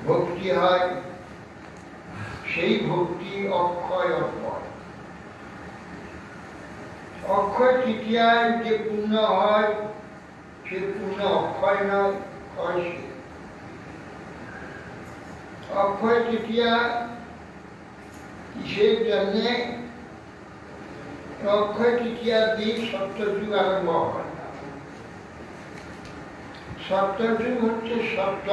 ভক্তি হয়, সেই ভক্তি অক্ষয় অক্ষয়। অক্ষয় তৃতীয়ায় যে পুণ্য হয় সে পুণ্য অক্ষয় নয়, ক্ষয় সে। অক্ষয় তৃতীয়া কিসের জন্যে? অক্ষয় তৃতীয়ার দিন সত্যযুগ আরম্ভ হয়। সত্যযুগ হচ্ছে সত্য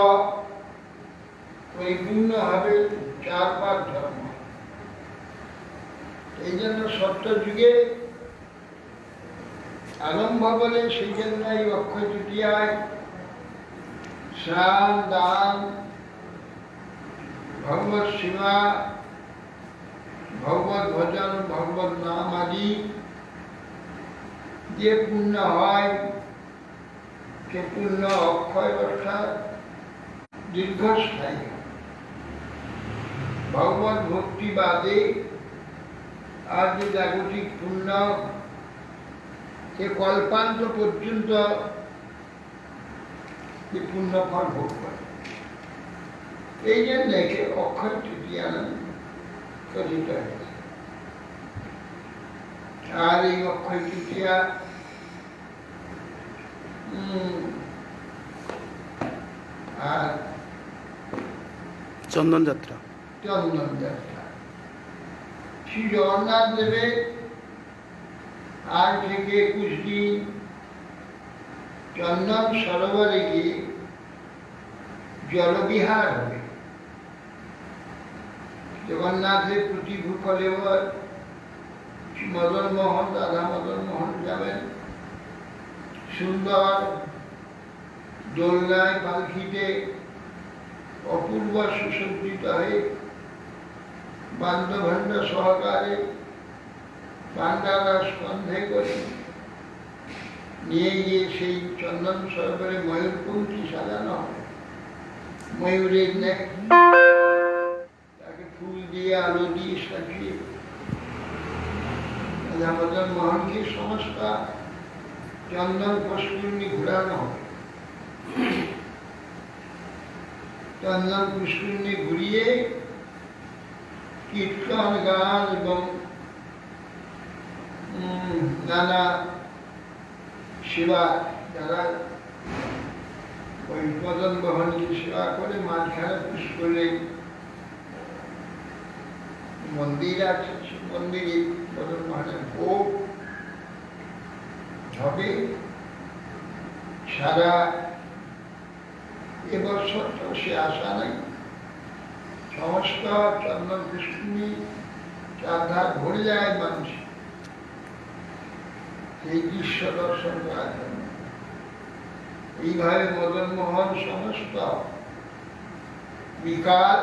পরিপূর্ণ হবে 4 ধর্ম। এই জন্য সত্যযুগে আরম্ভ বলে, সেই জন্য এই অক্ষয় তৃতীয়ায় স্নান দান, ভগবত সেবা, ভগবত ভজন, ভগবত নাম আদি যে পুণ্য হয় সে পুণ্য অক্ষয় অর্থাৎ দীর্ঘস্থায়ী। ভগবত ভক্তি বাদে আর যে জাগতিক পুণ্য সে কল্পান্ত পর্যন্ত যে পুণ্য ফল ভোগ করে। এই জন্য একে অক্ষয় তৃতীয়া নামে কথিত হয়েছে। আর এই অক্ষয় তৃতীয়া আর চন্দন যাত্রা, চন্দন যাত্রা শ্রী জগন্নাথ দেবের আজ থেকে 21 দিন চন্দন সরোবরে গিয়ে জলবিহার হবে। জগন্নাথের প্রতি ভূফলেবর মদন মোহন, রাধা মদন মোহন যাবেন সুন্দর দোলনায় পালকিতে অপূর্ব সুসজ্জিত হয়ে বাদ্যভণ্ড সহকারে পাণ্ডারা স্কন্ধে করে নিয়ে গিয়ে সেই চন্দন সরোবরে ময়ূরপঙ্খী সাজানো হবে। ময়ূরের নেক তাকে ফুল দিয়ে আলো দিয়ে সাজিয়ে মদন মোহনকে সমস্ত চন্দন পুষ্করিণী ঘুরানো হবে। চন্দন পুষ্করিণী ঘুরিয়ে কীর্তন গান এবং নানা সেবা, যারা ওই মদন মোহনকে সেবা করে মাঝখানে পুষ্করিণী মন্দির আছে, মন্দিরে মদন মোহনের ভোগ হবে। সারা এবছর তো সে আশা নাই, সমস্ত চন্দন পুষ্করিণী চারধার ভরে যায় মানুষ এই দৃশ্য দর্শন করার জন্য। এইভাবে মদন মোহন সমস্ত বিকাল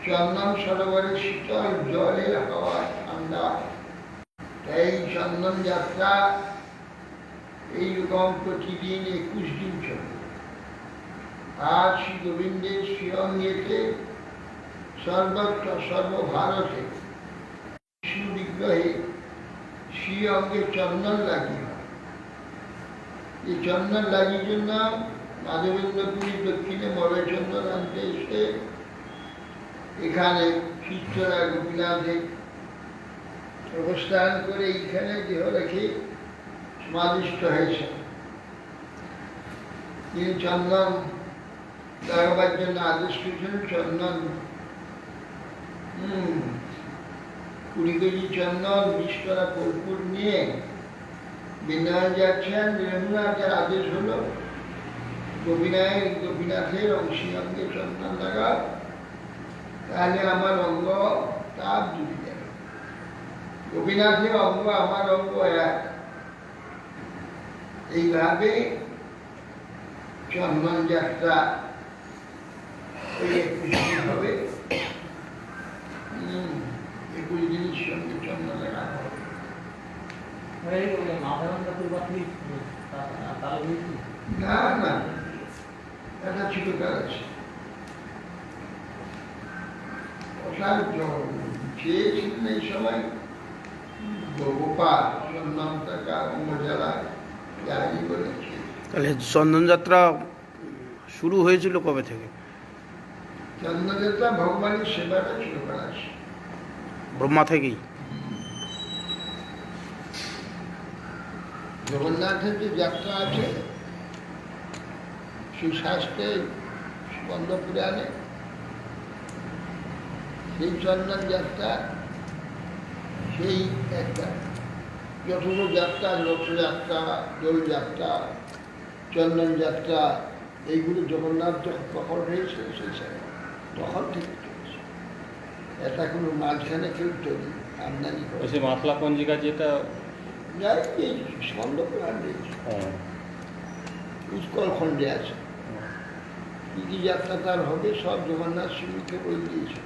চন্দন সরোবরে শীতল জলের হাওয়া ঠান্ডা। এই চন্দন যাত্রা এইরকম প্রতিদিন 21 দিন চলবে। আর শ্রী গোবিন্দের শ্রীঅঙ্গেতে সর্বত্র সর্বভারতে বিষ্ণু বিগ্রহে শ্রীঅঙ্গে চন্দন লাগিয়ে হয়। এই চন্দন লাগিয়ে জন্য মাধবেন্দ্রপুরীর দক্ষিণে মলয়চন্দন আনতে এসে এখানে শিষ্যরা গোপীনাথে অবস্থান করে এইখানে দেহ রেখে সমাধিষ্ঠ হয়েছে। তিনি চন্দন লাগাবার জন্য আদেশ করেছেন। চন্দন 20 কেজি চন্দন 20 করা কর্পূর নিয়ে বৃন্দাবন যাচ্ছেন। রঘুনাথের আদেশ হলো গোপীনাথের অংশী অঙ্গে চন্দন লাগা, তাহলে আমার অঙ্গ তাপ জুড়ে যাবে। গোপীনাথের অঙ্গ আমার অঙ্গ এক। এইভাবে চন্দন যাত্রা ওই 21 দিন হবে। 21 দিনের সঙ্গে চন্দন লাগানো হবে। না না, এটা ছোটকাল আছে। চেয়েছিলেন এই সময় গোপাল চন্দন টাকা অঙ্গজালা জারি করেছে। তাহলে চন্দন যাত্রা শুরু হয়েছিল কবে থেকে? চন্দ্রযাত্রা ভগবানের সেবাটা শুরু করা ব্রহ্মা থেকেই। জগন্নাথের যে যাত্রা আছে সুশাস্ত্রে স্কন্দ পুরাণে, সেই চন্দন যাত্রা, সেই একটা যতগুলো যাত্রা, রথযাত্রা, দোলযাত্রা, চন্দন যাত্রা, এইগুলো জগন্নাথ যখন প্রকট হয়েছে সেই সময় তখন থেকে চলেছে। এটা কোনো মাঝখানে কেউ তৈরি আমদানি করে মাফলা পঞ্জিকা যেটা স্কন্দ পুরাণ দিয়েছে, উৎকল খণ্ডে আছে, কি কি যাত্রা তার হবে সব জগন্নাথ শ্রীকে বই দিয়েছে।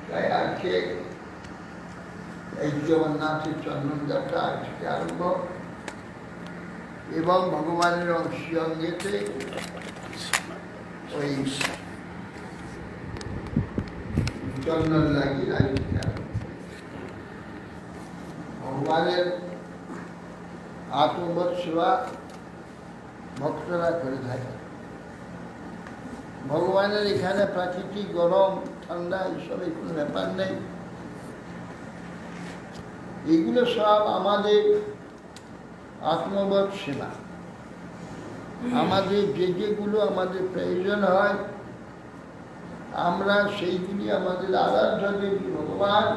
তাই আজকে এই জগন্নাথের চন্দন যাত্রা আজ থেকে আরম্ভ, এবং ভগবানের অংশীয়ঙ্গেতে ওই চন্দন লাগিয়ে আজ থেকে আরম্ভ। ভগবানের আত্মবোধ সেবা ভক্তরা করে থাকে। ভগবানের এখানে প্রাকৃতিক গরম ঠান্ডা এইসবের কোনো ব্যাপার নেই, এগুলো সব আমাদের আত্মবোধ সেবা। আমাদের যে যেগুলো আমাদের প্রয়োজন হয় আমরা সেইগুলি আমাদের আরাধ্য দেবী ভগবান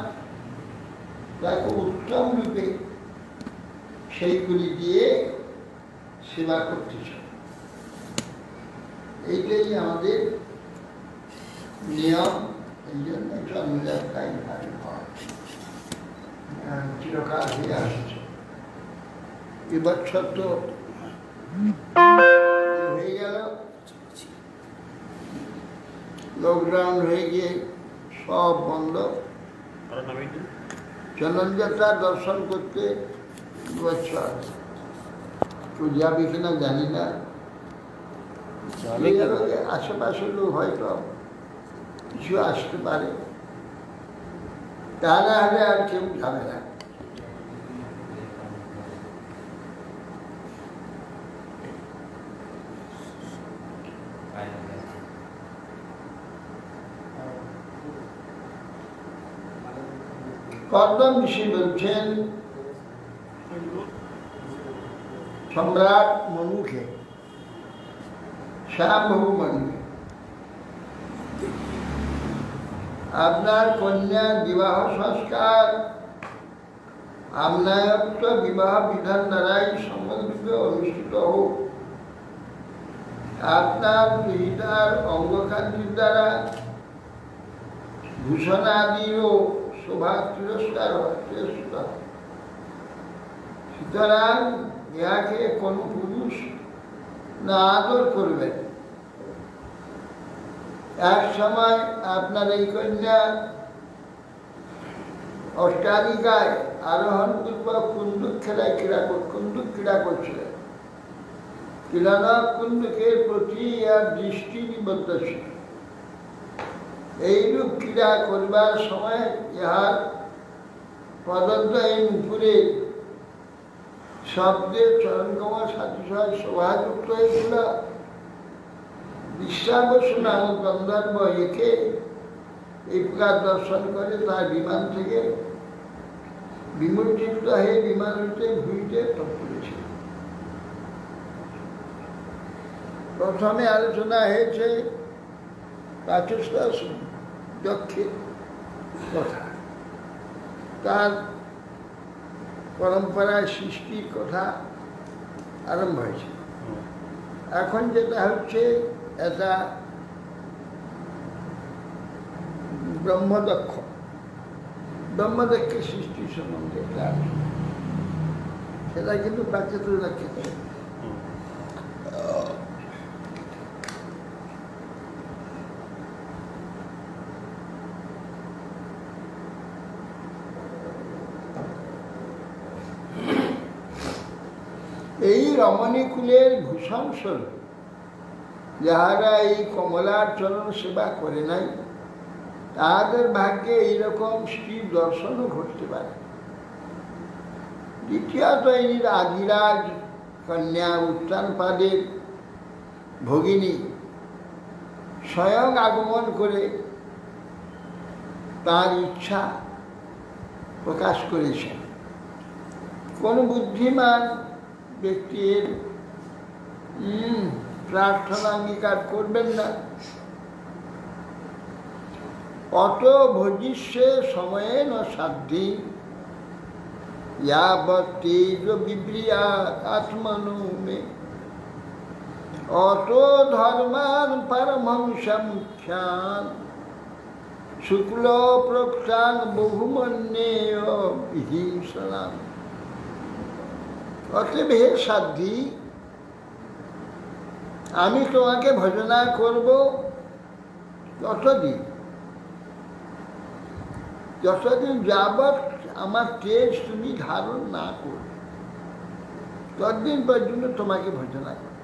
তাকে উত্তম রূপে সেইগুলি দিয়ে সেবা করতেছে। এইটাই আমাদের নিয়ম, এই জন্য চন্দ্রযাত্রায় হয়, চিরকাল হয়ে আসছে। এবছর তো হয়ে গেল, লকডাউন হয়ে গিয়ে সব বন্ধ। চন্দনযাত্রা দর্শন করতে বছর কেউ যাবে কিনা জানি না, আশেপাশের লোক হয়তো কিছু আসতে পারে, তাহলে হলে আর কেউ যাবে না। কর্দম ঋষি বলছেন সম্রাট মনুকে, শ্যামবাবু মনুকে, আপনার কন্যার বিবাহ সংস্কার আমনায়ত্ত বিবাহ বিধান দ্বারাই সমগ্ররূপে অনুষ্ঠিত হোক। আপনার গৃহীতার অঙ্গকান্তির দ্বারা ভূষণাদিও শোভা তিরস্কার শ্রেষ্ঠ। সুতরাং ইহাকে কোন পুরুষ না আদর করবেন। এক সময় আপনার এই কন্যা অষ্টাধিকায় আরোহণ পূর্বক কুন্দুক ক্রীড়া করছিলেন। ক্রীড়ানক কুন্দুকের প্রতি আর দৃষ্টি নিবদ্ধ ছিল। এইরূপ ক্রীড়া করবার সময় ইহার পদদ্বয়ের উপরে শব্দের চরণকমল সাতিশয় শোভাযুক্ত হয়েছিল। বিশ্বাবসু নামক গন্ধর্ব একে এই প্রকার দর্শন করে তার বিমান থেকে বিমূর্জিত হয়ে বিমান হইতে ভুঁইতে পড়েছিল। প্রথমে আলোচনা হয়েছে প্রাচুষ্কার দক্ষের কথা, তার পরম্পরায় সৃষ্টির কথা আরম্ভ হয়েছে। এখন যেটা হচ্ছে এটা ব্রহ্মদক্ষের সৃষ্টি সম্বন্ধে একটা আলোচনা, সেটা কিন্তু প্রাকৃতিক ক্ষেত্রে। এই রমণীকুলের ভূষণস্বরূপ যাহারা এই কমলার চরণ সেবা করে নাই তাহাদের ভাগ্যে এইরকম স্ত্রীর দর্শনও ঘটতে পারে। দ্বিতীয়ত এই আদিরাজ কন্যা উত্তানপাদের ভগিনী স্বয়ং আগমন করে তার ইচ্ছা প্রকাশ করেছেন। কোন বুদ্ধিমান ব্যক্তির প্রার্থনা অঙ্গীকার করবেন না। অত ভজিষ্যে সময়ে ন সাধ্যি यावत् तेज विब्रियात् आत्मनो मे अतो धर्मान परमहंसमुख्यान् शुक्ल प्रोक्तान बहुमन्येय विहिंसनाम्। অতএব হে সাধ্যি, আমি তোমাকে ভজনা করব যতদিন যাবৎ আমার তেজ তুমি ধারণ না করবে, ততদিন পর্যন্ত তোমাকে ভজনা করবে।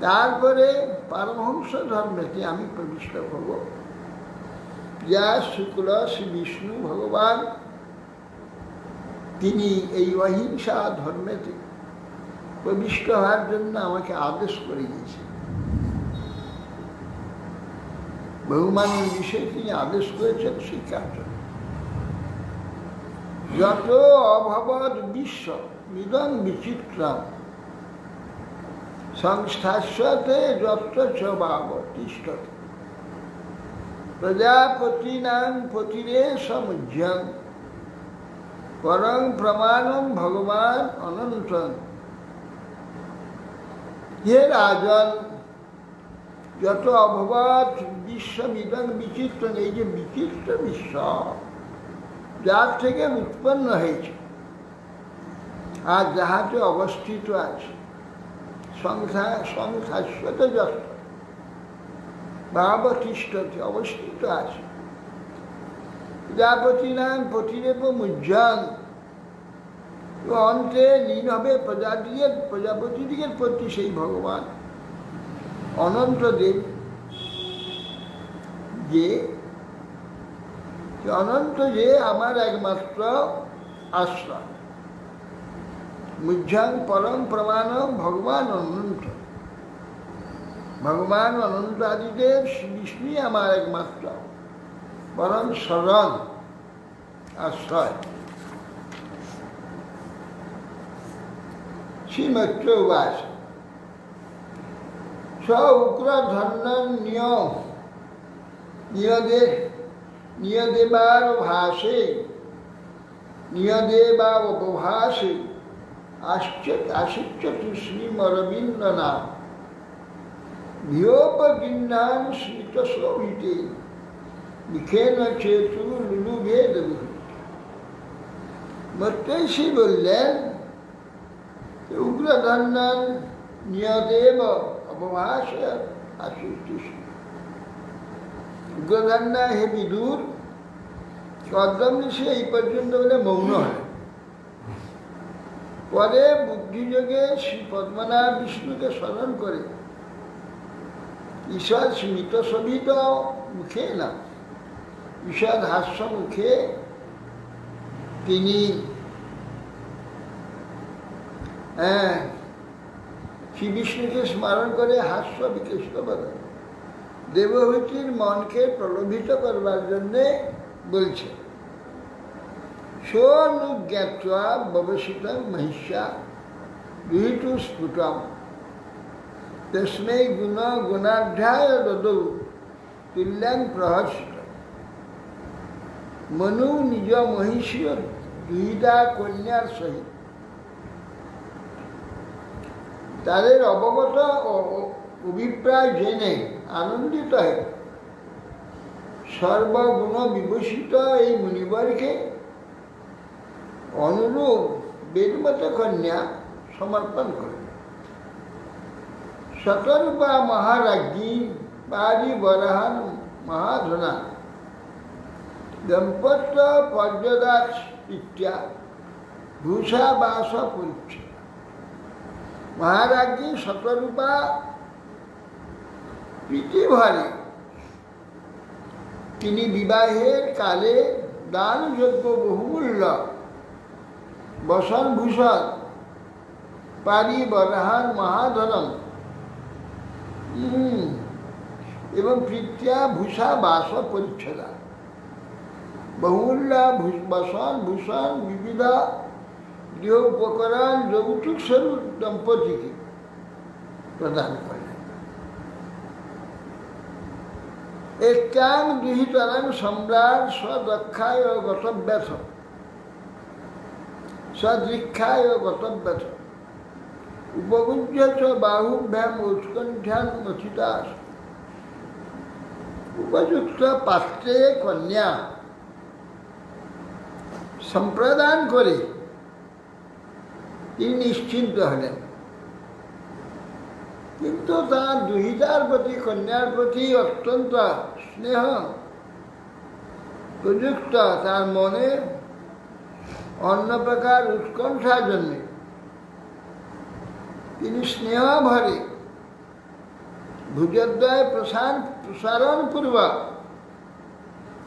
তারপরে পারমহংস ধর্মেতে আমি প্রবিষ্ট হব, যা শুক্ল শ্রী বিষ্ণু ভগবান তিনি এই অহিংসা ধর্মেতে প্রবিষ্ট হওয়ার জন্য আমাকে আদেশ করে গিয়েছেন। বহুমানের বিষয়ে তিনি আদেশ করেছেন শিক্ষার জন্য। যত অভবৎ বিশ্ব মিদং বিচিত্রম সংস্থাস্যতে যত্র চ ভাবতিষ্ঠতি প্রজাপতিনাং পতিরে সমুজ্যং পরং প্রমাণম ভগবান অনন্তং। হে রাজন, যত অভবৎ বিশ্বমিদং বিচিত্র, এই যে বিচিত্র বিশ্ব যার থেকে উৎপন্ন হয়েছে আর যাহাতে অবস্থিত আছে, সংসাস্যত যত ভাবতিষ্ঠতি অবস্থিত আছে, প্রজাপতি নাম পতিরেব মুজ্জাং, অন্তে লীন হবে প্রজাপতিদিগের প্রতি সেই ভগবান অনন্ত দেব, যে অনন্ত, যে আমার একমাত্র আশ্রয়। মুজ্জাং পরম প্রমাণম ভগবান অনন্ত, ভগবান অনন্ত আদিদেব শ্রী বিষ্ণুই আমার একমাত্র পরম শরণ আশ্রয়। শ্রীমৈত্র উবাচ স উগ্র ধন্যন নিয়দেবার ভাষে নিয়দেবাবভাষে আশিচ্যতু শ্রীমরবিন্দ নাম ভিয়োপগিন্নান স্মিতশোভিতে লিখেন চেতু লুলুভেদ। মৈত্রেয়ী বললেন, উগ্রধন্যন নিয়দেব অবভাষ আশিষ্টিস। উগ্রধন্যা হে বিদুর, কদম ঋষি এই পর্যন্ত বলে মৌন হয়। পরে বুদ্ধিযোগে শ্রী পদ্মনাভ বিষ্ণুকে স্মরণ করে ঈশ্বর স্মিত শোভিত মুখে না, ঈষৎ হাস্য মুখে তিনি শ্রী বিষ্ণুকে স্মরণ করে হাস্য বিকৃষ্ট বলেন, দেবহূতির মনকে প্রলোভিত করবার জন্যে বলছে। সোনুজ্ঞাত্বা ববসিতং মহিষ্যা বিহিতু স্ফুটম তস্মৈ গুণাঢ্যায় দদৌ তুল্যাং প্রহসিত। মনু নিজ মহিষীয় দুইটা কন্যার সহিত তাদের অবগত অভিপ্রায় জেনে আনন্দিত হয়ে সর্বগুণ বিভূষিত এই মুনিবরকে অনুরূপ বেদমত কন্যা সমর্পণ করে। শতরূপা মহারাজ্ঞী পারিবরাহন মহাধনা দম্পত্য পর্যদাস ইত্যা ভূষাবাস পরিচ্ছেদ। মহারাজ্ঞী শতরূপা প্রীতিভরে তিনি বিবাহের কালে দানযোগ্য বহুমূল্য বসন ভূষণ পারিবরাহন মহাধনম এবং প্রীত্যা ভূষা বাস পরিচ্ছদা বহুল্যা বসন ভূষণ বিবিধা গৃহ উপকরণ যৌতুক স্বরূপ দম্পতিকে প্রদান করলেন। একাং দুহিতরং সম্রাট স্বদক্ষায় গতব্যথ সদৃক্ষায় গতব্যথ উপগুজ্য চ বাহুভ্যাম উৎকণ্ঠান মথিতাস। উপযুক্ত পাত্রে কন্যা সম্প্রদান করে তিনি নিশ্চিন্ত হলেন, কিন্তু তার দুহিতার প্রতি কন্যার প্রতি অত্যন্ত স্নেহ প্রযুক্ত তার মনে অন্য প্রকার উৎকণ্ঠা জন্মে তিনি স্নেহ ভরে ভুজদ্বয় প্রসারণ পূর্বক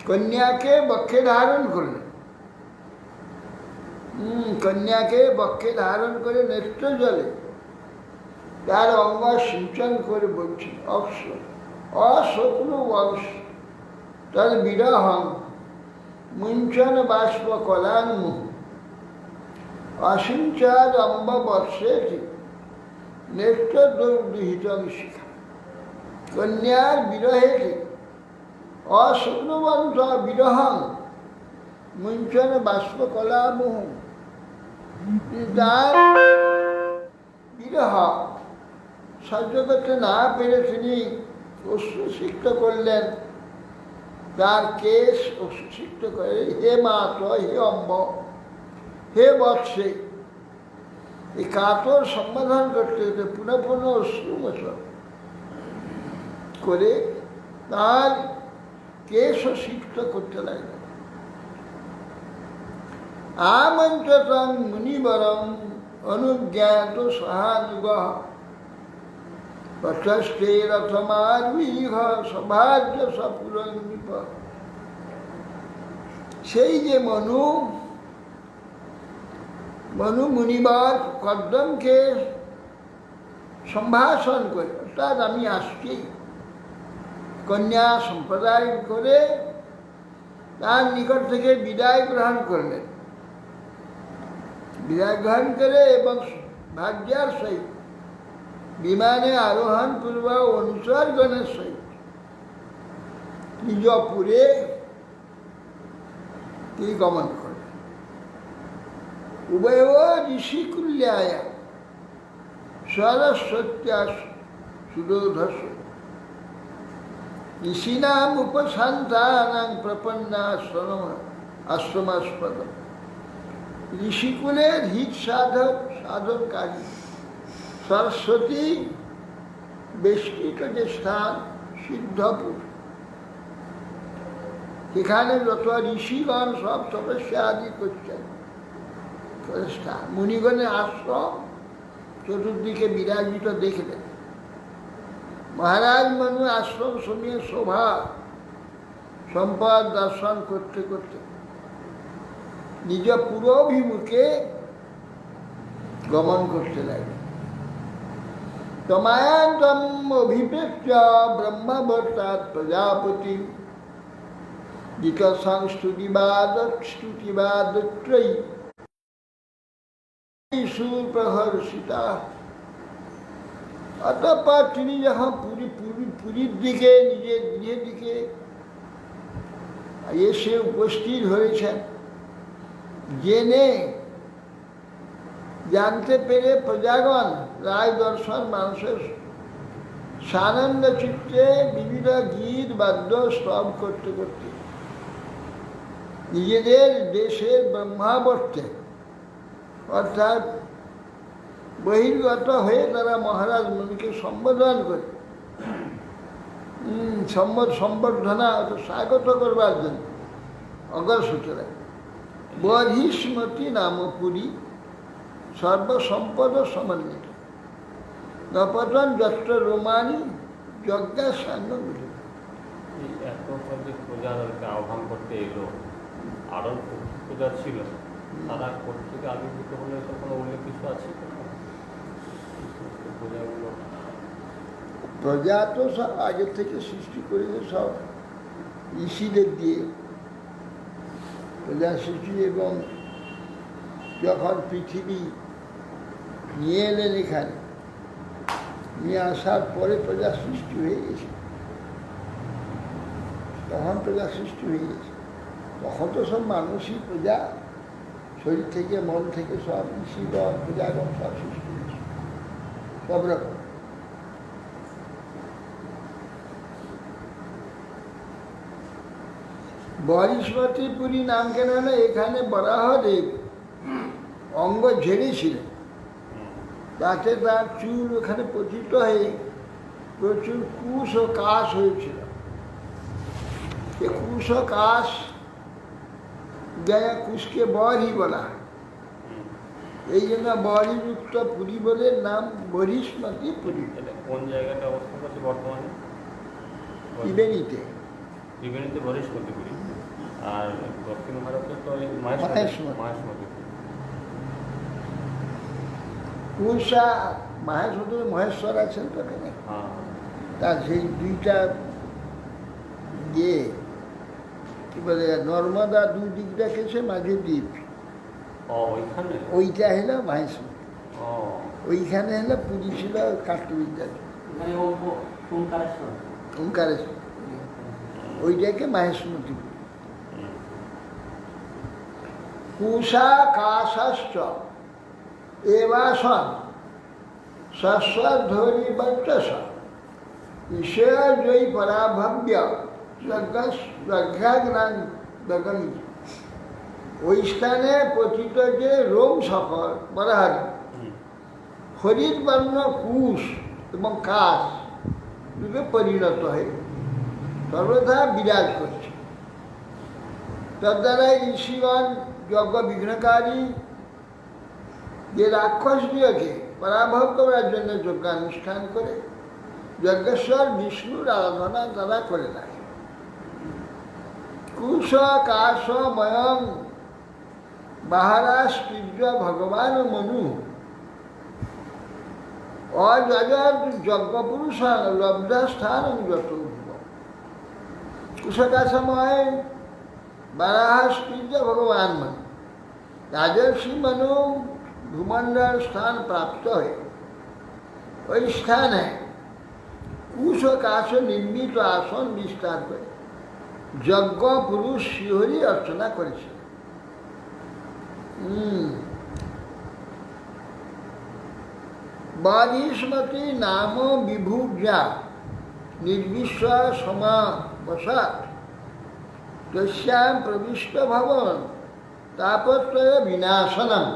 কন্যাকে বক্ষে ধারণ করলেন। কন্যাকে বক্ষে ধারণ করে নেত্র জলে তার অঙ্গ সিঞ্চন করে বলছেন, অস্বপ্ন বংশ তদ বিরহং মুঞ্চন বাষ্প কলান্মুহ অসিঞ্চাদ অম্ব বর্ষেতি নেত্র দুহিতং শিখা। কন্যার বিরহেতে অস্বপ্নবন্ত বিরহং মুঞ্চন বাষ্প কলামুহ, তার বিরহ সহ্য করতে না পেরে তিনি অশ্রুসিক্ত করলেন, তার কেশ অশ্রুসিক্ত করে হে মাত হে অম্ব হে বৎসে। এই কাতর সম্বোধন করতে করতে পুনঃ পুনঃ অশ্রুমোচন করে তার কেশ সিক্ত করতে লাগলেন। আমন্ত্রতং মুনিবরং অনুজ্ঞাত সহানুগ পথস্থে রথমারুহ সভার্য সপুরঙ্গীপ। সেই যে মনু মুনিবর কদ্দমকে সম্ভাষণ করে, অর্থাৎ আমি আসছি, কন্যা সম্প্রদায় করে তার নিকট থেকে বিদায় গ্রহণ করলেন। বিদায় গ্রহণ করে এবং ভাগ্যার সহিত বিমানে আরোহণ পূর্বক অনুসর্গণের সহিত নিজপুরে তিনি গমন করেন। উভয় ঋষিকুল্যায় সরস্বত্যা সুরোধস ঋষিনাম উপশান্তানাং প্রপন্নাশ্রম আশ্রমাস্পদ। ঋষিকুলের হিত সাধনকারী সরস্বতী বেষ্টিত যে স্থান সিদ্ধপুর, সেখানে যত ঋষিগণ সব তপস্যা আদি করছেন স্থান, মুনিগণের আশ্রম চতুর্দিকে বিরাজিত দেখলেন। মহারাজ মনু আশ্রম সময়ে শোভা সম্পদ দর্শন করতে করতে নিজ পুরোভিমুখে গমন করতে লাগলেন। তমায়ান্তম অভিপ্রেক্ষ্য ব্রহ্মবর্তাৎ প্রজাপতি স্তুতিবাদত্রয়ী সুপ্রহর্ষিতা। অতঃপর তিনি যখন পুরীর দিকে নিজের গৃহের দিকে এসে উপস্থিত হয়েছেন, জেনে জানতে পেরে প্রজাগণ রায় দর্শন মানুষের সানন্দ চিত্তে বিবিধ গীত বাদ্য স্তব করতে করতে নিজেদের দেশের ব্রহ্মাবর্তে অর্থাৎ বহির্গত হয়ে তারা মহারাজ মুনিকে সম্বোধন করে সম্বর্ধনা স্বাগত করবার জন্য অগ্রসূচনা। বহিষ্মতি নাম পুরী সর্বসম্পদ সমন্বিত নপতন যত্র রোমানি যজ্ঞা সান্ন মিলিত। এত প্রজাদেরকে আহ্বান করতে এলো, আরও প্রজা ছিল, তারা কর্তৃকে আবির্ভূত হলে তো কোনো উল্লেখ কিছু আছে? প্রজা তো সব আগের থেকে সৃষ্টি করেছে সব ঋষিদের দিয়ে প্রজা সৃষ্টি, এবং যখন পৃথিবী নিয়ে এলেন এখানে, নিয়ে আসার পরে প্রজা সৃষ্টি হয়ে গেছে। তখন প্রজা সৃষ্টি হয়ে গেছে, তখন তো সব মানুষই প্রজা, শরীর থেকে মন থেকে সব ঋষিগণ প্রজাগণ সব সৃষ্টি হয়েছে সব রকম। বরিষ্মতিপুরী নাম কেন না, এখানে বরাহদেব অঙ্গ ঝেড়েছিলেন, তাতে তার চুল ওখানে পতিত হয়ে প্রচুর কুশ ও কাশ হয়েছিল। এ কুশ ও কাশ জায়গা কুশকে বরই বলা হয়, এই জন্য বরিযুক্ত পুরী বলে নাম বরিষ্মতিপুরী। কোন জায়গাটা অবস্থান করছে বর্তমানে? ত্রিবেণীতে। ত্রিবেণীতে বরিষ্মতিপুরী, আর দক্ষিণ ভারতে তো ওই মাহেশমতিপুরী। কুশা মাহেশ্বর, মহেশ্বর আছেন তো এখানে, তার সেই দুইটা ইয়ে কি বলে নর্মদা দুই দিক রেখেছে, মাঝে দ্বীপ, ওইটা হলো মাহেশ্বর, ওইখানে হলো পুরী ছিল কাঠবিদ্যা ওঙ্কারেশ্বর, ওইটাকে মাহেশ্বরী। কুশা কাশাশ্চ এবাসন সস্বধরি বর্চস ঈশ্বর জয়ী পরাভব্য যজ্ঞাগ্নি। ওই স্থানে পতিত যে রোম সকল বরাহার হরিৎ বর্ণ কুশ এবং কাশ রূপে পরিণত হয়ে সর্বদা বিরাজ করছে। তার দ্বারাই ঋষিগণ যজ্ঞ বিঘ্নকারী যে রাক্ষসদিওকে পরাভব করার জন্য যজ্ঞানুষ্ঠান করে যজ্ঞেশ্বর বিষ্ণুর আরাধনা তারা করে থাকে। কুশ কাশ ময়ং বাহারাস তীর্য ভগবান মনু অজগৎ যজ্ঞপুরুষ লব্ধস্থান যত। কুশকাশময় বারাহাস তীর্য ভগবান মনু, রাজর্ষি মনু ভূমণ্ডল স্থান প্রাপ্ত হয়ে ওই স্থানে কুশ কাশ নির্মিত আসন বিস্তার করে যজ্ঞ পুরুষ শিহরি অর্চনা করেছে। বরিষ্মতি নাম বিভুজা নির্বিশ্বাস সমাবসাৎ তস্যাম প্রবিষ্ট ভবন তাপত্রয় বিনাশনম।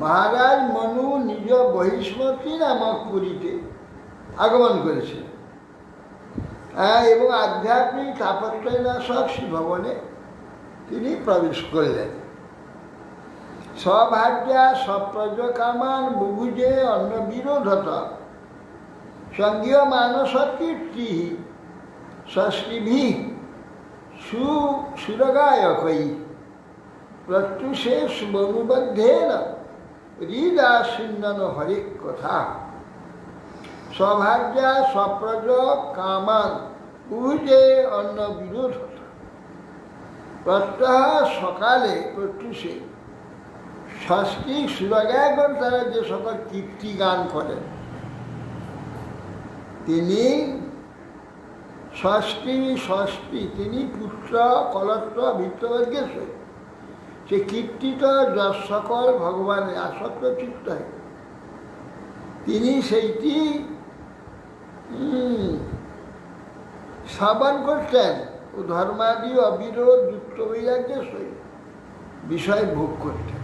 মহারাজ মনু নিজ বহিষ্মতি নামক পুরীতে আগমন করেছিলেন এবং আধ্যাত্মিক তাপত্রয় নাশক ভবনে তিনি প্রবেশ করলেন। সভার্যা সপ্রজ কামান বুভুজে অন্য বিরোধত সঙ্গীয় মানস কীর্তি ষষ্ঠীভি সুরগায়কই প্রত্যুষে সুবনুবদ্ধেন হৃদাসিন্দন হরে কথা। সভার্যা সপ্রজ কামান বুভুজে অন্য বিরোধত। প্রত্যহ সকালে প্রত্যুষে ষষ্ঠী সুরগায়গণ তারা যে সকল কীর্তি গান করেন, তিনি তিনি পুত্র কলত্র ভিত্তবর্গেশ্বর, সে কীর্তিত যশ সকল ভগবানের আসক্ত চিত্ত হয়। তিনি সেইটি শ্রবণ করতেন ও ধর্মাদি অবিরোধ যুক্ত বৈরাগ্যের সহিত বিষয় ভোগ করতেন।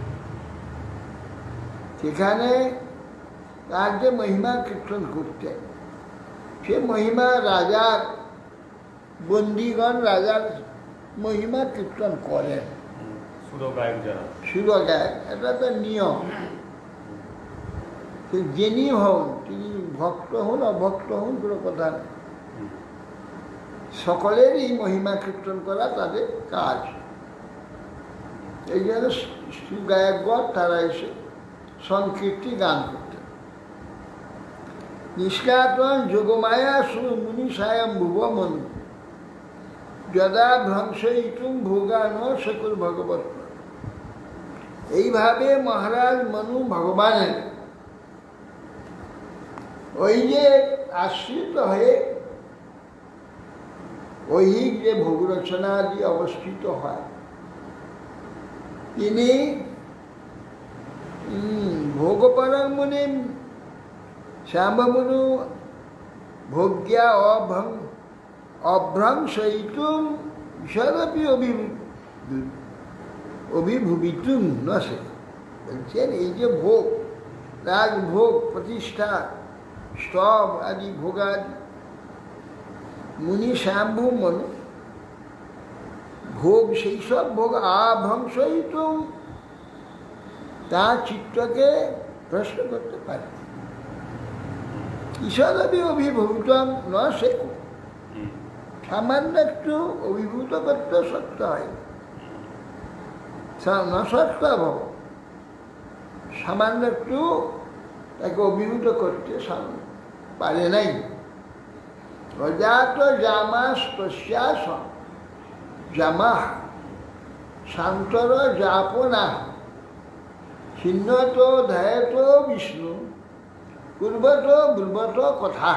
সেখানে তার যে মহিমা কীর্তন করতেন, সে মহিমা রাজার বন্দীগণ রাজার মহিমা কীর্তন করেন, সুরগায়ক, এটা তো নিয়ম। যিনি হন, তিনি ভক্ত হন অভক্ত হন কোনো কথা নেই, সকলেরই মহিমা কীর্তন করা তাদের কাজ। এই জন্য সুগায়কগণ তারা এসে সংকীর্তি গান করতেন। নিষ্কাতন যোগমায়া মুনি সায়ম ভুব মনু যদা ধ্বংসয়িতুম ভোগান সকল ভগবত। এইভাবে মহারাজ মনু ভগবানের ওই যে আশ্রিত হয়ে ঐহিক যে ভোগ রচনা দিয়ে অবস্থিত হয়, তিনি ভোগপরং মুনি শ্যামমনু ভোগ্যা অভ্রংসয়িতুম ঈশ্বরপি অভিভূমিতুম নসে। বলছেন এই যে ভোগ, রাগ ভোগ, প্রতিষ্ঠা, স্তব আদি ভোগাদি, মুনি শ্যাম্ভু মনু ভোগ, সেই সব ভোগ আভ্রংসয়িতুম তার চিত্তকে প্রশ্ন করতে পারে। ঈশ্বরবি অভিভূতম ন শেখো, সামান্য একটু অভিভূত করতে সত্য হয় ন সত্য ভব, সামান্য একটু তাকে অভিভূত করতে পারে নাই। অজাত জামাস্তস্যাস জামা শান্তর জাপনা ছিন্নত ধ্যায়ত বিষ্ণু পূর্বত ব্রুবত কথা।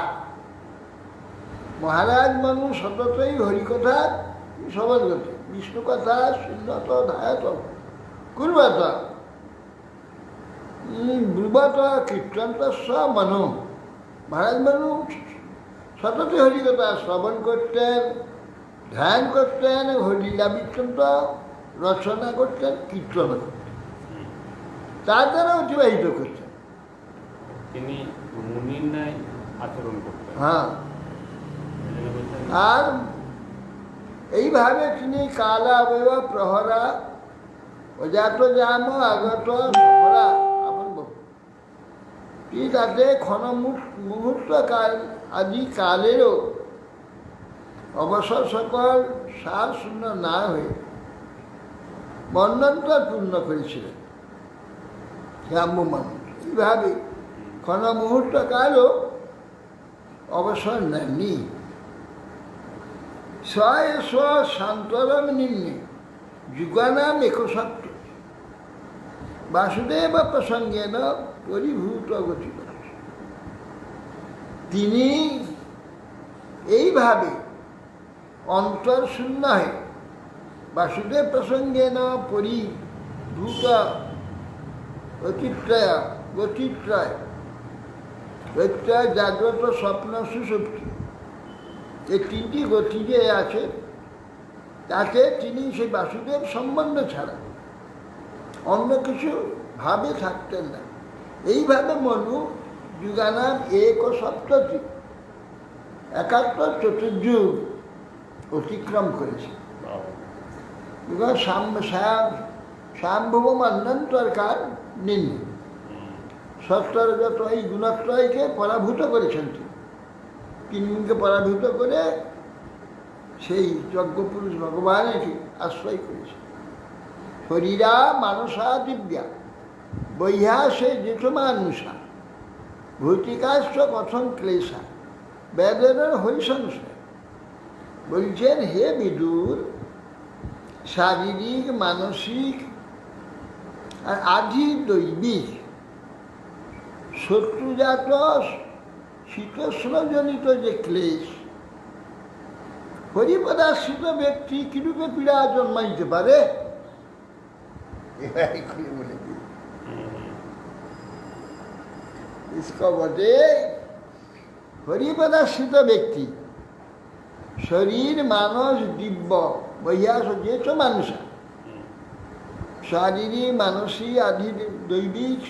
মহারাজ মনু সততই হরিকথা শ্রবণ করতে, বিষ্ণু কথা ছিন্নত ধ্যায়ত কুর্বত ব্রুবত কীর্তন্তস্য মনু। মহারাজ মনু সততই হরিকথা শ্রবণ করতেন, ধ্যান করতেন, হরিলীলা বৃত্তান্ত রচনা করতেন, কীর্তন করতেন, তার দ্বারা অতিবাহিত করতেন। তিনি মুনির ন্যায় আচরণ করতেন। হ্যাঁ, আর এইভাবে তিনি কালাবয়ব প্রহরা অজাত জাম আগত সফরা আপন তিনি তাতে ক্ষণ মুহূর্ত কাল আদি কালেরও অবসর সকল সার শূন্য না হয়ে মন্বন্তর পূর্ণ করেছিলেন শ্যাম্য মানুষ। এইভাবে ক্ষণ মুহূর্ত কালও অবসর নেননি। স্ব শান্তরম নিম্নে যুগানাম একসত্য বাসুদেব প্রসঙ্গেন পরিভূত গতি। তিনি এইভাবে অন্তর শূন্য হয়ে বাসুদেব প্রসঙ্গেন পরিভূত অতিত্রয় গতিত্রয়, প্রত্যয় জাগ্রত স্বপ্ন সুষুপ্তি, এই তিনটি গতি যে আছে তাতে তিনি সেই বাসুদেব সম্বন্ধ ছাড়া অন্য কিছু ভাবে থাকতেন না। এইভাবে মনু যুগানাম এক সপ্ততি ৭১ চতুর্যুগ অতিক্রম করেছে। সাম্ভব অনন্তরকার নিম্ন সত্তর যত এই গুণত্রয়কে পরাভূত করেছেন তিনি। তিনগুণকে পরাভূত করে সেই যজ্ঞপুরুষ ভগবানকে আশ্রয় করেছে। শরীরা মানসা দিব্যা বৈহা সে যেঠ মানুষা ভৌতিকাশ্চ কথন ক্লেশা বেদের হরিসংসার। বলছেন হে বিদুর, শারীরিক, মানসিক আর আধি দৈবিক শত্রুজাত শীতোষ্ণজনিত যে ক্লেশ, হরিপদাশ্রিত ব্যক্তি কিরূপে পীড়া জন্মাইতে পারে বলে বটে। হরিপদাশ্রিত ব্যক্তি শরীর মানস দিব্য বৈয়াস যেচ মানুষা শারীরিক, মানসিক আদি দৈবিক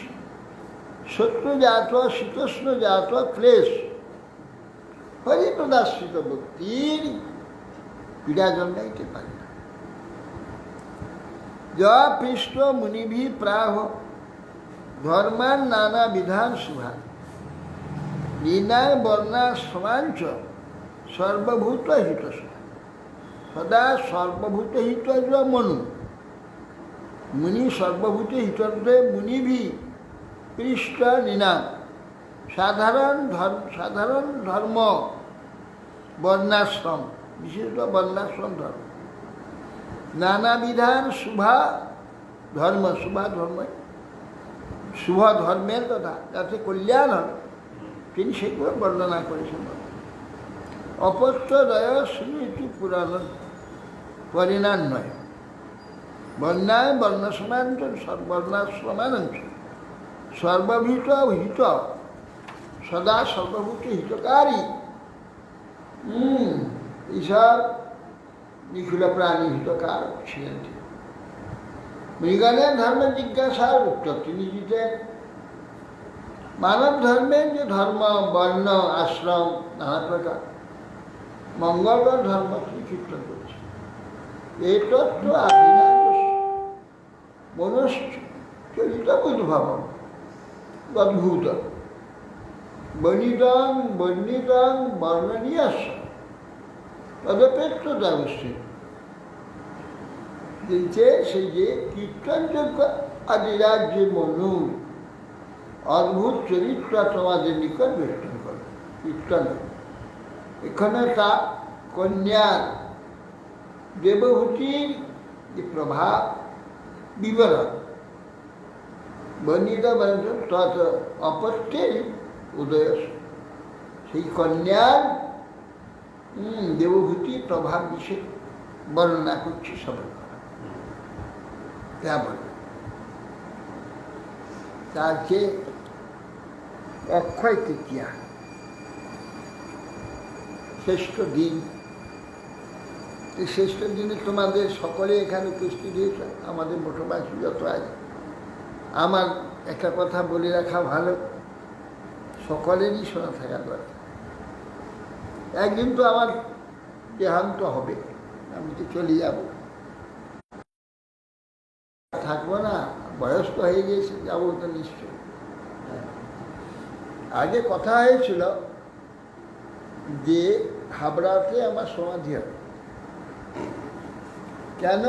শত্রুজাত শীতোষ্ণজাত ক্লেশ হরিপদাশ্রিত ব্যক্তির পীড়া জন্মাইতে পারে না। যা পৃষ্ঠ মুনিভি প্রাহ ধর্মান নানা বিধান শুভা নির্ণয় বর্ণা সমাঞ্চ সর্বভূত হিত সদা সর্বভূত হিত মনু মুনি সর্বভূত হিতর্থে মুনিভি পৃষ্ঠ নিনাম সাধারণ ধর্ম বর্ণাশ্রম, বিশেষত বর্ণাশ্রম ধর্ম, নানাবিধান শুভা ধর্ম, শুভ ধর্মের কথা যাতে কল্যাণ হবে তিনি সেগুলো বর্ণনা করেছেন। অপত্যদয় স্মৃতি পুরাণ পরিণান্বয় বর্ণায় বর্ণাশ্রমানঞ্চ সর্বভূত হিত সদা সর্বভূত হিতকারী ঈশ্বর নিখিল প্রাণী হিতকার ছিলেন। মৃগণের ধর্মের জিজ্ঞাসার উত্তর তিনি দিতেন। মানব ধর্মের যে ধর্ম, বর্ণ, আশ্রম নানা প্রকার, মঙ্গলবার ধর্ম তিনি কীর্তন করেছেন। এই তত্ত্ব মনুষ্যচরিত উদ্ভব অদ্ভুত বর্ণিতং বর্ণনীয়াস তদপেক্ষ অবশ্যই দিচ্ছে সেই যে কীর্তনযোগ্য আদিরাজ যে মনু অদ্ভুত চরিত্র তোমাদের নিকট বেষ্টন করে কীর্তন। এখানে তা কন্যার দেবভূতির যে প্রভাব বিবরণ বর্ণিত তত অপত্যের উদয়, সেই কন্যার দেবভূতি প্রভাব বিশেষ বর্ণনা করছি সবাই। কেমন তার যে অক্ষয় তৃতীয়া শ্রেষ্ঠ দিন, এই শ্রেষ্ঠ দিনে তোমাদের সকলে এখানে উপস্থিত হয়েছে, আমাদের মোটরবাসী যত আছে। আমার একটা কথা বলে রাখা ভালো, সকলেরই শোনা থাকা দরকার। একদিন তো আমার দেহান্ত হবে, আমি তো চলে যাব, থাকবো না, বয়স্ক হয়ে গিয়েছে, যাবো তো নিশ্চয়। আগে কথা হয়েছিল যে হাবড়াতে আমার সমাধি হবে। কেন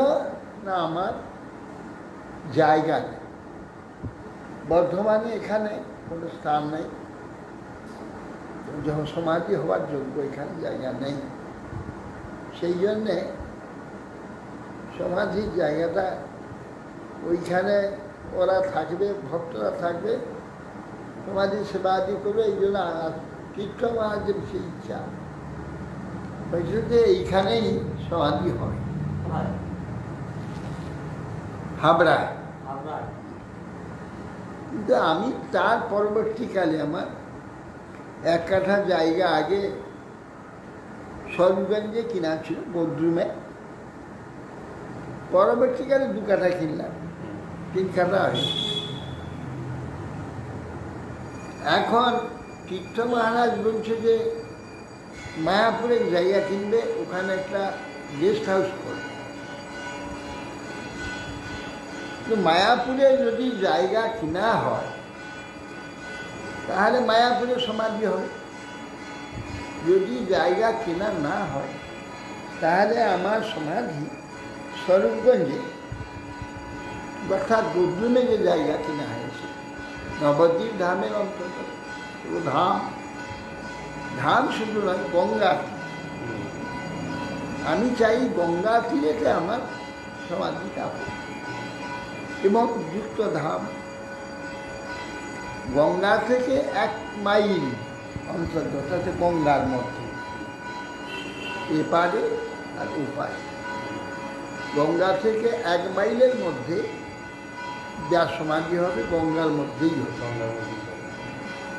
না আমার জায়গা নেই, বর্ধমানে এখানে কোনো স্থান নেই, যখন সমাধি হওয়ার যোগ্য এখানে জায়গা নেই। সেই জন্যে সমাধির জায়গাটা ওইখানে ওরা থাকবে, ভক্তরা থাকবে, সমাধি সেবা আদি করবে। এই জন্য তীর্থ মহারাজের সেই ইচ্ছা হয়েছে যে এইখানেই সমাধি হবে, হাবড়ায়। কিন্তু আমি তার পরবর্তীকালে আমার এক কাঠা জায়গা আগে সরগঞ্জে কিনা ছিল বদ্রুমে, পরবর্তীকালে 2 কাঠা কিনলাম, 3 কাঠা হয়েছে। এখন তীর্থ মহারাজ বলছে যে মায়াপুরে জায়গা কিনবে, ওখানে একটা গেস্ট হাউস করবে। তো মায়াপুরে যদি জায়গা কিনা হয় তাহলে মায়াপুরে সমাধি হবে, যদি জায়গা কেনা না হয় তাহলে আমার সমাধি স্বরূপগঞ্জে অর্থাৎ বদ্রুমে যে জায়গা কেনা হয়েছে নবদ্বীপ ধামের অন্তর্গত, ধাম শুধু নয়, গঙ্গা তীর। আমি চাই গঙ্গা তীরেতে আমার সমাধিটা হোক এবং যুক্ত ধাম। গঙ্গা থেকে 1 মাইল অন্তর্গত আছে, গঙ্গার মধ্যে এপারে আর ওপারে। গঙ্গা থেকে 1 মাইলের মধ্যে যা সমাধি হবে গঙ্গার মধ্যেই হবে।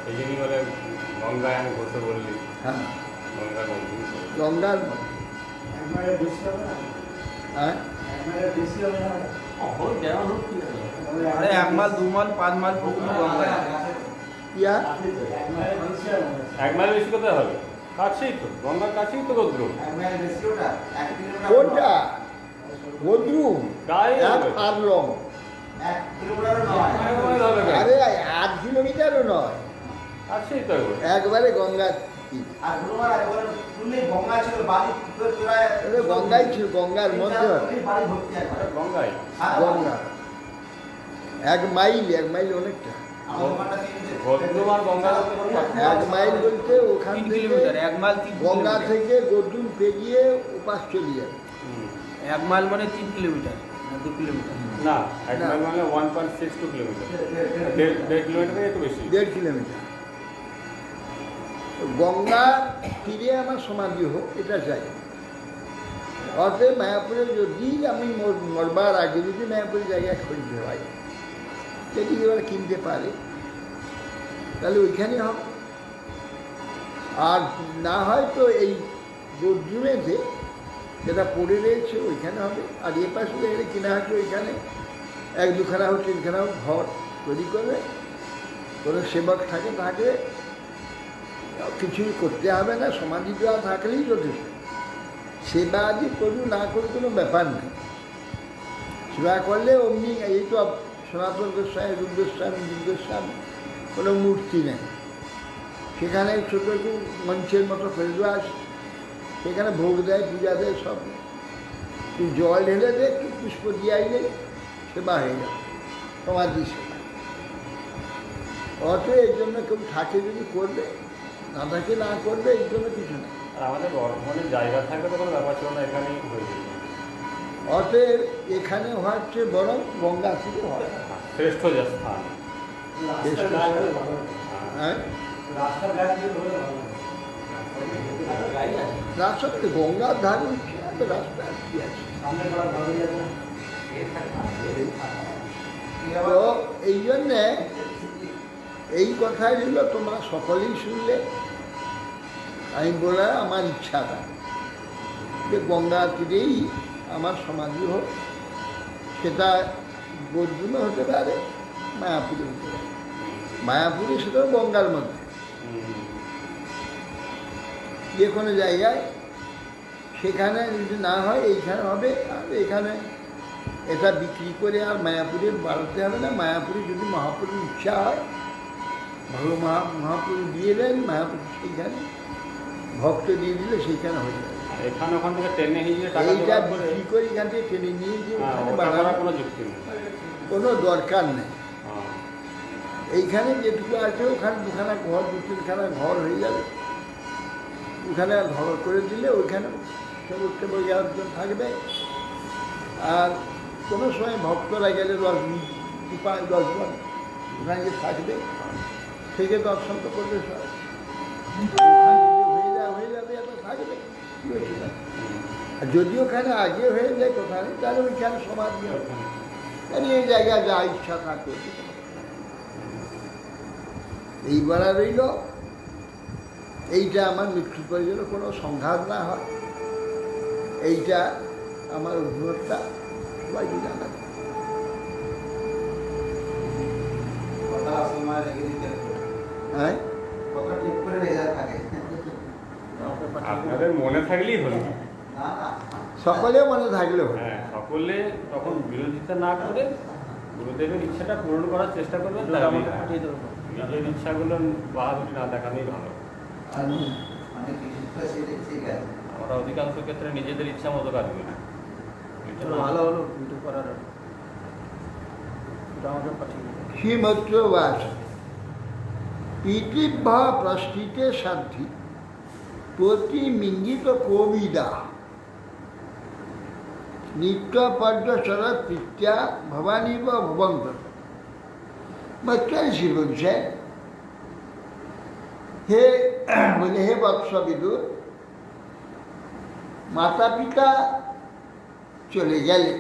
এই জন্যই বলে গঙ্গায় বসে বললি। হ্যাঁ, গঙ্গার গঙ্গার মধ্যে মধ্যে। হ্যাঁ, 1 মাইল 2 মাইল 5 মাইল গঙ্গায়। ইয়া 1 মাইল বেশি কোথায় হবে? কাছেই তো, গঙ্গার কাছেই তো বদ্রুম। কোনটা বদ্রুম? গায়ে আরলং। আরে 8 কিলোমিটারও নয়, কাছেই তো একবারে গঙ্গা তীর। গঙ্গাই ছিল, গঙ্গার মধ্যে গঙ্গায়। গঙ্গা 1 মাইল, 1 মাইল অনেকটা। গদ্রুম আর গঙ্গার মধ্যে কোনো পার্থক্য 1 মাইল বলতে ওখান 3 থেকে কিলোমিটার, 1 মাইল 3 গঙ্গা কিলোমিটার। থেকে গদ্রুম পেরিয়ে ওপাশ চলে যাবে। হুম। 1 মাইল মানে 3 কিলোমিটার, না 2 কিলোমিটার। না, এক না। মাইল মানে 1.62 কিলোমিটার। 1.5 কিলোমিটার একটু বেশি। 1.5 কিলোমিটার। গঙ্গা তীরে আমার সমাধি হোক এটা চাই। অতএব মায়াপুরে যদি আমি মরবার আগে যদি মায়াপুরের জায়গায় খুঁজতে হয়, যদি এবার কিনতে পারে তাহলে ওইখানে হবে। আর না হয় তো এই গদ্রুমেতে যেটা পড়ে রয়েছে ওইখানে হবে। আর এ পাশে যেখানে কেনা হচ্ছে ওইখানে 1-2খানা হোক 3খানা হোক ঘর তৈরি করবে, কোনো সেবক থাকবে, কিছুই করতে হবে না, সমাধি দেওয়া থাকলেই যথেষ্ট। সেবা আদি করু না করু কোনো ব্যাপার নেই। সেবা করলে অমনি এই তো সনাতন গোস্বামী, রূপ গোস্বামী, জীব গোস্বামী কোনো মূর্তি নেই, সেখানে ছোটো একটু মঞ্চের মতো ফেলে দেওয়া আছে, সেখানে ভোগ দেয়, পূজা দেয়, সব একটু জল ঢেলে দেয়, একটু পুষ্প দিয়ে আইলে সেবা হয়ে যাবে, সমাধি সেবা। অত এর জন্য কেউ থাকে যদি করবে, না থাকে না করবে, এর জন্য কিছু না। আর আমাদের বর্ধমানের জায়গা থাকলে তো কোনো ব্যাপার ছিল না, এখানেই হয়ে যেত। অতএব এখানে হচ্ছে বরং গঙ্গা থেকে হয়। শ্রেষ্ঠ যে স্থান। হ্যাঁ, রাস্তাঘাট দিয়ে ধরে ভালো। রাস্তাতে গঙ্গার ধারে উঠছে, এত রাস্তা আর কি আছে। সামনে করা ভালো যাবে না। তো এই জন্যে এই কথাগুলো তোমরা সকলেই শুনলে। আমি বলে আমার ইচ্ছাটা যে গঙ্গা তীরেই আমার সমাধি হোক, সেটা গদ্রুমে হতে পারে, মায়াপুরে হতে পারে। মায়াপুরে সেটাও গঙ্গার মধ্যে, যে কোনো জায়গায়, সেখানে যদি না হয় এইখানে হবে। আর এখানে এটা বিক্রি করে আর মায়াপুরে বাড়াতে হবে না। মায়াপুরে যদি মহাপুরুর ইচ্ছা হয়, ভালো মহাপুরু দিয়ে দেন, মহাপুরু সেইখানে ভক্ত দিয়ে দিলে সেইখানে হয়ে যাবে। এখানে ওখান থেকে ট্রেনে নিয়ে টাকা এইটা জোগাড় করে বিক্রি করে এখান থেকে টেনে নিয়ে গিয়ে হ্যাঁ, ওখানে ওটা বাড়ানোর করার কোনো যুক্তি নেই। কোনো দরকার নেই। হ্যাঁ। এইখানে যেটুকু আছে ওখানে 2খানা ঘর, 2-3খানা ঘর হয়ে যাবে। ওখানে ঘর করে দিলে ওইখানে সেবক একজন থাকবে। আর কোনো সময় ভক্তরা গেলে 10 জন ওখানে যে থাকবে, থেকে দর্শন তো করবে সব। হয়ে যাবে, এটা থাকবে। আর যদি ওখানে আগে হয়ে যায় কোথায়, তাহলে ওইখানে সমাধি হবে। তাহলে এই জায়গায় যা ইচ্ছা তা করবে। এইবার রইল এইটা আমার মৃত্যুর পরে যেন কোনো সংঘাত না হয়, এইটা আমার অভিমতটা সবাইকে জানাবে। হ্যাঁ, আপনাদের মনে থাকলেই হলো। সকলে মনে থাকলে হবে। হ্যাঁ, সকলে তখন বিরোধিতা না করে গুরুদেবের ইচ্ছাটা পূরণ করার চেষ্টা করবেন। তাহলেই হয়। নিজের ইচ্ছাগুলো বাহাদুরি না দেখানোই ভালো। আমরা অধিকাংশ ক্ষেত্রে নিজেদের ইচ্ছা মতো কাজ করি। ভালো হলো ভিডিও করার, এটা আমাকে পাঠিয়ে দিন। শ্রীমত্রবাস পিতৃভ্য প্রস্থিতে সাধ্যি প্রতিমিঙ্গিত কবিদা নিত্য পর্যচর প্রীত্যা ভবানী বা ভবন্ত। মৎস্যঋষি বলছেন, হে বৎস বিদুর, মাতা পিতা চলে গেলে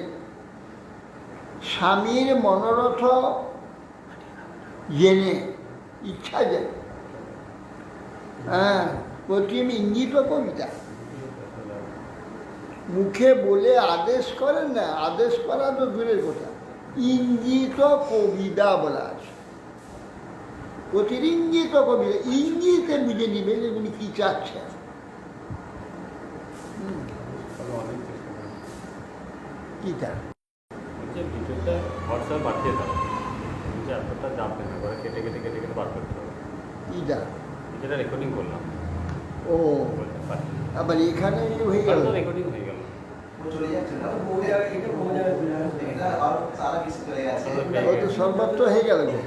স্বামীর মনোরথ জেনে, ইচ্ছা জেনে, প্রতিম ইঙ্গিত কবিতা, মুখে বলে আদেশ করেন না, আদেশ করা তো দূরের কথা, ইঙ্গিত কবিতা বলা আছে। প্রতিরিঙ্গিত কবিতা, ইঙ্গিতে বুঝে নিবেন উনি কি চাচ্ছেন। কি চান? ভিডিওটা হোয়াটসঅ্যাপ পাঠিয়ে দাও, এতটা চাপবে না করে কেটে কেটে কেটে কেটে বার করতে হবে। কি চান? যেটা রেকর্ডিং করলাম ও, আবার এখানে হয়ে গেল। রেকর্ডিং হয়ে গেল। ও তো সর্বত্র হয়ে গেল গো।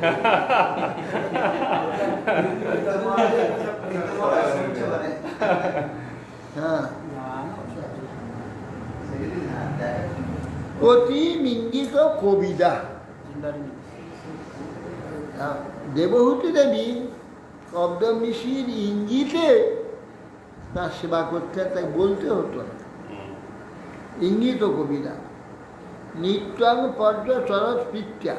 হ্যাঁ, অতি ইঙ্গিত কবিতা। দেবহূতি দেবী কব্দমিশির ইঙ্গিতে তার সেবা করতে, তাই বলতে হতো না। ইঙ্গিত কবিতা নিত্যাং পর্যচরৎ প্রীত্যা,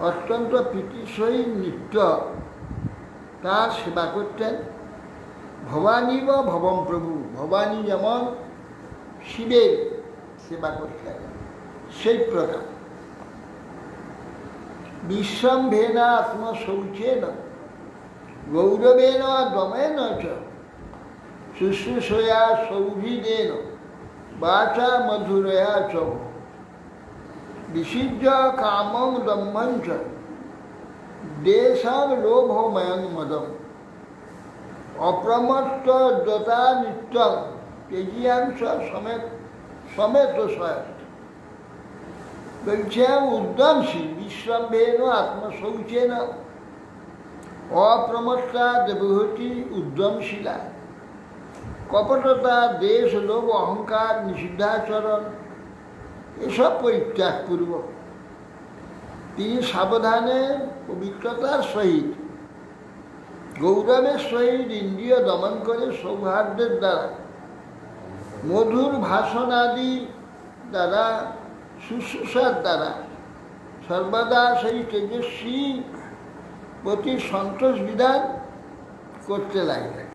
অত্যন্ত প্রীতির সহিত নিত্য তার সেবা করতেন। ভবানী বা ভবম প্রভু, ভবানী যেমন শিবের সেবা করতেন সেই প্রকার। বিশ্বম্ভেন আত্মশৌচেন গৌরবেন দমেন চ শুশ্রূষয়া সৌহৃদেন বাচা মধুরয়া চ বিসিজ্য কামং দম্ভং চ দেশাং লোভময়ং মদম অপ্রমত্ত যথা নিত্যং তেজিয়াংশ সমেত সমেত স্বয়ং। বলছে উদ্যমশীল, বিশ্বম্ভেন আত্মশৌচেন, অপ্রমত্তা দেবহূতি উদ্যমশীলা, কপটতা দেশ লোভ অহংকার নিষিদ্ধাচরণ এসব পরিত্যাগপূর্বক তিনি সাবধানে পবিত্রতার সহিত গৌরবের সহিত ইন্দ্রিয় দমন করে সৌহার্দ্যের দ্বারা মধুর ভাষণাদি দ্বারা শুশ্রূষার দ্বারা সর্বদা সেই তেজস্বী প্রতি সন্তোষ বিধান করতে লাগলেন।